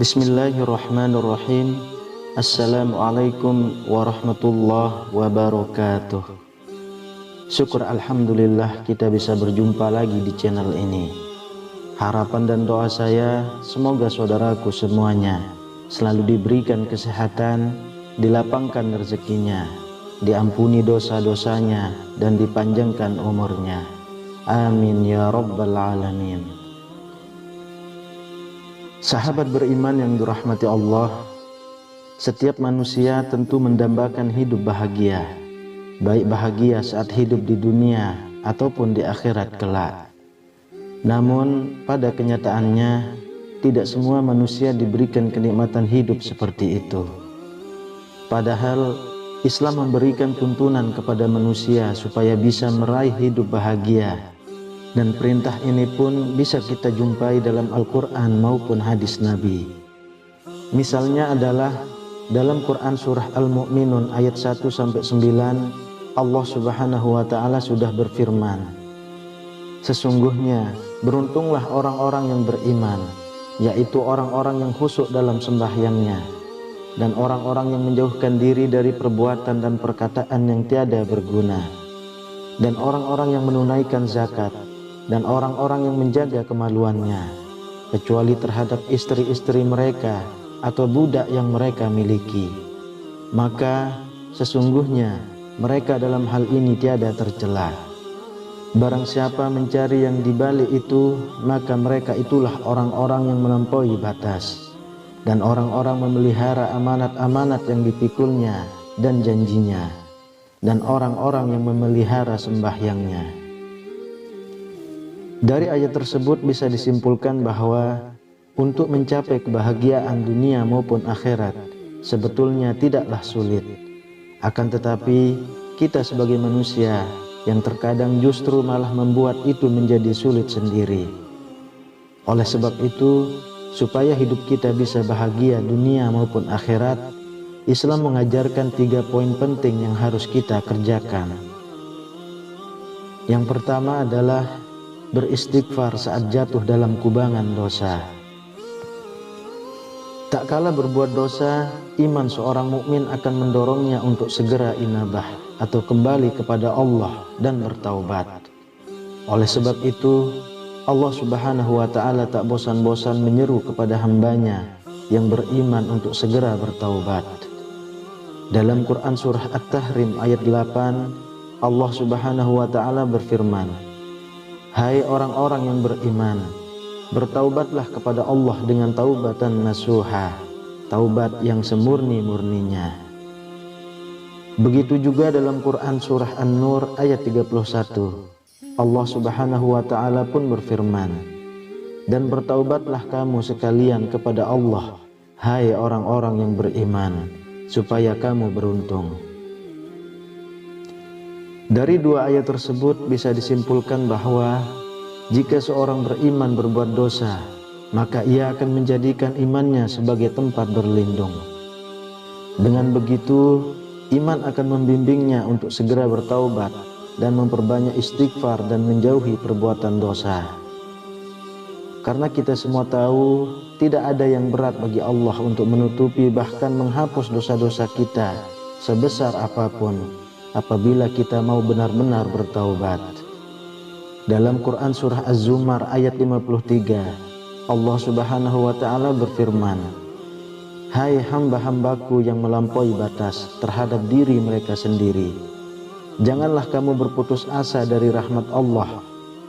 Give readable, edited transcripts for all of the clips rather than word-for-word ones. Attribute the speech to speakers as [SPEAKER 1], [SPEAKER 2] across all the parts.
[SPEAKER 1] Bismillahirrahmanirrahim. Assalamualaikum warahmatullahi wabarakatuh. Syukur alhamdulillah kita bisa berjumpa lagi di channel ini. Harapan dan doa saya semoga saudaraku semuanya selalu diberikan kesehatan, dilapangkan rezekinya, diampuni dosa-dosanya, dan dipanjangkan umurnya. Amin ya rabbal alamin. Sahabat beriman yang dirahmati Allah, setiap manusia tentu mendambakan hidup bahagia, baik bahagia saat hidup di dunia ataupun di akhirat kelak. Namun pada kenyataannya tidak semua manusia diberikan kenikmatan hidup seperti itu. Padahal Islam memberikan tuntunan kepada manusia supaya bisa meraih hidup bahagia. Dan perintah ini pun bisa kita jumpai dalam Al-Quran maupun hadis Nabi. Misalnya adalah dalam Quran surah Al-Mu'minun ayat 1-9, Allah subhanahu wa ta'ala sudah berfirman, sesungguhnya beruntunglah orang-orang yang beriman, yaitu orang-orang yang khusyuk dalam sembahyangnya, dan orang-orang yang menjauhkan diri dari perbuatan dan perkataan yang tiada berguna, dan orang-orang yang menunaikan zakat, dan orang-orang yang menjaga kemaluannya, kecuali terhadap istri-istri mereka atau budak yang mereka miliki. Maka sesungguhnya mereka dalam hal ini tiada tercela. Barang siapa mencari yang dibalik itu, maka mereka itulah orang-orang yang melampaui batas, dan orang-orang memelihara amanat-amanat yang dipikulnya dan janjinya, dan orang-orang yang memelihara sembahyangnya. Dari ayat tersebut bisa disimpulkan bahwa untuk mencapai kebahagiaan dunia maupun akhirat sebetulnya tidaklah sulit. Akan tetapi kita sebagai manusia yang terkadang justru malah membuat itu menjadi sulit sendiri. Oleh sebab itu, supaya hidup kita bisa bahagia dunia maupun akhirat, Islam mengajarkan 3 poin penting yang harus kita kerjakan. Yang pertama adalah beristighfar saat jatuh dalam kubangan dosa. Tak kala berbuat dosa, iman seorang mukmin akan mendorongnya untuk segera inabah atau kembali kepada Allah dan bertaubat. Oleh sebab itu, Allah subhanahu wa ta'ala tak bosan-bosan menyeru kepada hambanya yang beriman untuk segera bertaubat. Dalam Quran surah At-Tahrim ayat 8, Allah subhanahu wa ta'ala berfirman, hai orang-orang yang beriman, bertaubatlah kepada Allah dengan taubatan nasuha, taubat yang semurni-murninya. Begitu juga dalam Quran surah An-Nur ayat 31, Allah subhanahu wa ta'ala pun berfirman, dan bertaubatlah kamu sekalian kepada Allah, hai orang-orang yang beriman, supaya kamu beruntung. Dari 2 ayat tersebut bisa disimpulkan bahwa jika seorang beriman berbuat dosa, maka ia akan menjadikan imannya sebagai tempat berlindung. Dengan begitu, iman akan membimbingnya untuk segera bertaubat dan memperbanyak istighfar dan menjauhi perbuatan dosa. Karena kita semua tahu, tidak ada yang berat bagi Allah untuk menutupi bahkan menghapus dosa-dosa kita sebesar apapun, apabila kita mau benar-benar bertaubat. Dalam Quran surah Az-Zumar ayat 53, Allah subhanahu wa ta'ala berfirman, hai hamba-hambaku yang melampaui batas terhadap diri mereka sendiri, janganlah kamu berputus asa dari rahmat Allah.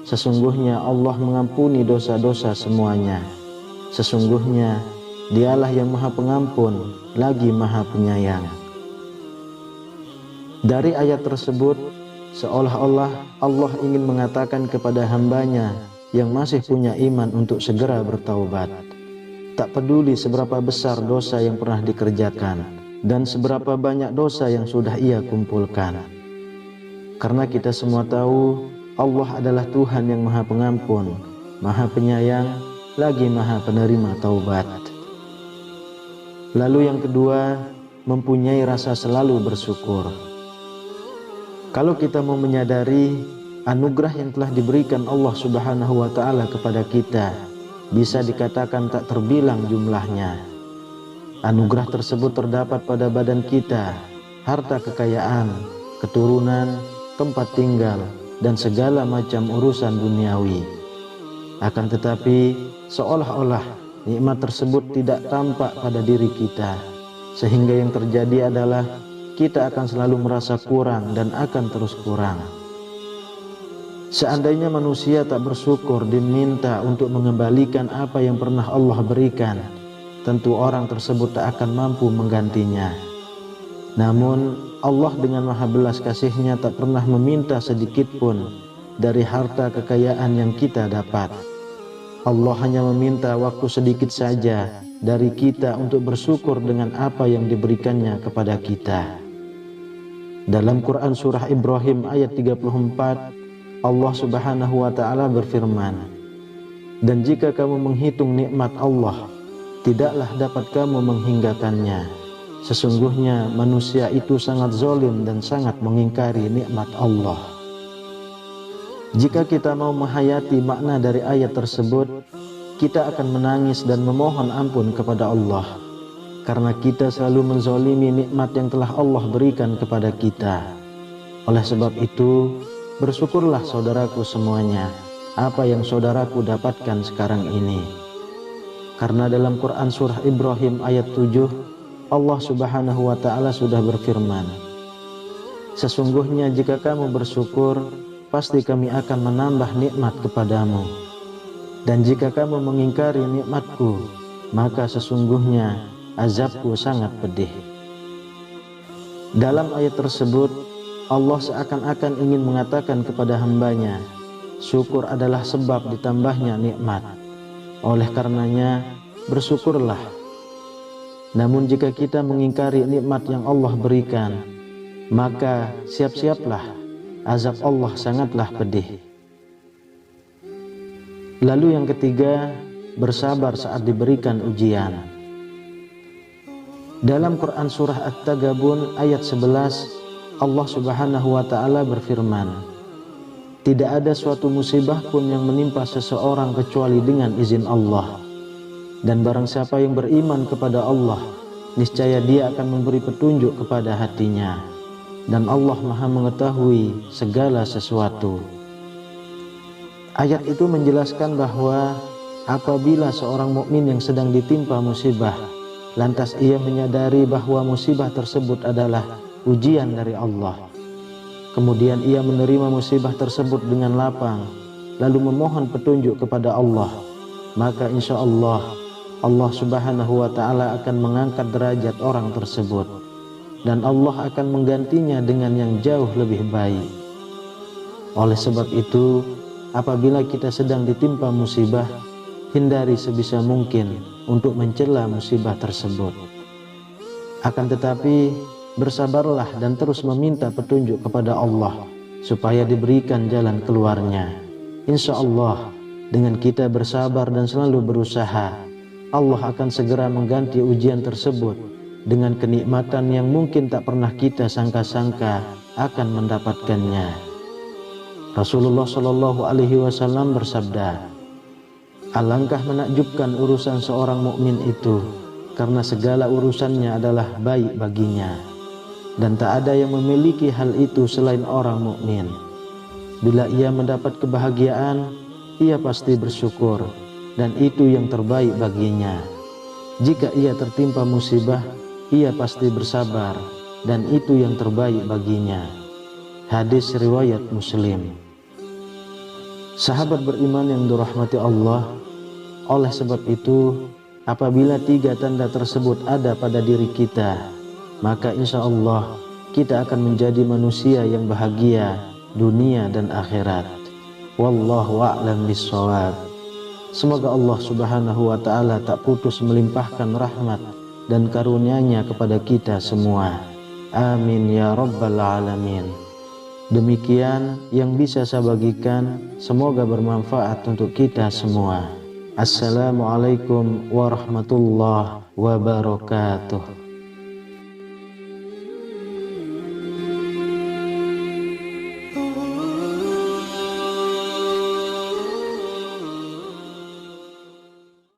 [SPEAKER 1] Sesungguhnya Allah mengampuni dosa-dosa semuanya. Sesungguhnya Dialah yang Maha Pengampun lagi Maha Penyayang. Dari ayat tersebut, seolah-olah Allah ingin mengatakan kepada hambanya yang masih punya iman untuk segera bertaubat. Tak peduli seberapa besar dosa yang pernah dikerjakan, dan seberapa banyak dosa yang sudah ia kumpulkan. Karena kita semua tahu Allah adalah Tuhan yang Maha Pengampun, Maha Penyayang, lagi Maha Penerima taubat. Lalu yang kedua, mempunyai rasa selalu bersyukur. Kalau kita mau menyadari anugerah yang telah diberikan Allah Subhanahu wa Ta'ala kepada kita, bisa dikatakan tak terbilang jumlahnya. Anugerah tersebut terdapat pada badan kita, harta kekayaan, keturunan, tempat tinggal, dan segala macam urusan duniawi. Akan tetapi, seolah-olah nikmat tersebut tidak tampak pada diri kita, sehingga yang terjadi adalah kita akan selalu merasa kurang dan akan terus kurang. Seandainya manusia tak bersyukur diminta untuk mengembalikan apa yang pernah Allah berikan, tentu orang tersebut tak akan mampu menggantinya. Namun Allah dengan maha belas kasihnya tak pernah meminta sedikit pun dari harta kekayaan yang kita dapat. Allah hanya meminta waktu sedikit saja dari kita untuk bersyukur dengan apa yang diberikannya kepada kita. Dalam Quran surah Ibrahim ayat 34, Allah Subhanahu wa Ta'ala berfirman, "Dan jika kamu menghitung nikmat Allah, tidaklah dapat kamu menghinggakannya. Sesungguhnya manusia itu sangat zalim dan sangat mengingkari nikmat Allah." Jika kita mau menghayati makna dari ayat tersebut, kita akan menangis dan memohon ampun kepada Allah, karena kita selalu menzalimi nikmat yang telah Allah berikan kepada kita. Oleh sebab itu, bersyukurlah saudaraku semuanya apa yang saudaraku dapatkan sekarang ini. Karena dalam Quran surah Ibrahim ayat 7, Allah Subhanahu wa Ta'ala sudah berfirman, "Sesungguhnya jika kamu bersyukur, pasti kami akan menambah nikmat kepadamu. Dan jika kamu mengingkari nikmatku, maka sesungguhnya azabku sangat pedih." Dalam ayat tersebut, Allah seakan-akan ingin mengatakan kepada hambanya, syukur adalah sebab ditambahnya nikmat. Oleh karenanya, bersyukurlah. Namun jika kita mengingkari nikmat yang Allah berikan, maka siap-siaplah, azab Allah sangatlah pedih. Lalu yang ketiga, bersabar saat diberikan ujian. Dalam Quran surah At-Tagabun ayat 11, Allah Subhanahu wa Ta'ala berfirman, "Tidak ada suatu musibah pun yang menimpa seseorang kecuali dengan izin Allah. Dan barang siapa yang beriman kepada Allah, niscaya dia akan memberi petunjuk kepada hatinya. Dan Allah Maha mengetahui segala sesuatu." Ayat itu menjelaskan bahwa apabila seorang mukmin yang sedang ditimpa musibah, lantas ia menyadari bahwa musibah tersebut adalah ujian dari Allah, kemudian ia menerima musibah tersebut dengan lapang, lalu memohon petunjuk kepada Allah, maka insya Allah, Allah Subhanahu wa Ta'ala akan mengangkat derajat orang tersebut, dan Allah akan menggantinya dengan yang jauh lebih baik. Oleh sebab itu, apabila kita sedang ditimpa musibah, hindari sebisa mungkin untuk mencela musibah tersebut. Akan tetapi, bersabarlah dan terus meminta petunjuk kepada Allah supaya diberikan jalan keluarnya. Insya Allah, dengan kita bersabar dan selalu berusaha, Allah akan segera mengganti ujian tersebut dengan kenikmatan yang mungkin tak pernah kita sangka-sangka akan mendapatkannya. Rasulullah Shallallahu Alaihi Wasallam bersabda, "Alangkah menakjubkan urusan seorang mukmin itu, karena segala urusannya adalah baik baginya, dan tak ada yang memiliki hal itu selain orang mukmin. Bila ia mendapat kebahagiaan, ia pasti bersyukur, dan itu yang terbaik baginya. Jika ia tertimpa musibah, ia pasti bersabar, dan itu yang terbaik baginya." Hadis riwayat Muslim. Sahabat beriman yang dirahmati Allah, oleh sebab itu, apabila tiga tanda tersebut ada pada diri kita, maka insya Allah kita akan menjadi manusia yang bahagia dunia dan akhirat. Wallahu a'lam bishawab. Semoga Allah Subhanahu wa Ta'ala tak putus melimpahkan rahmat dan karunia-Nya kepada kita semua. Amin ya rabbal alamin. Demikian yang bisa saya bagikan, semoga bermanfaat untuk kita semua. Assalamualaikum warahmatullahi wabarakatuh.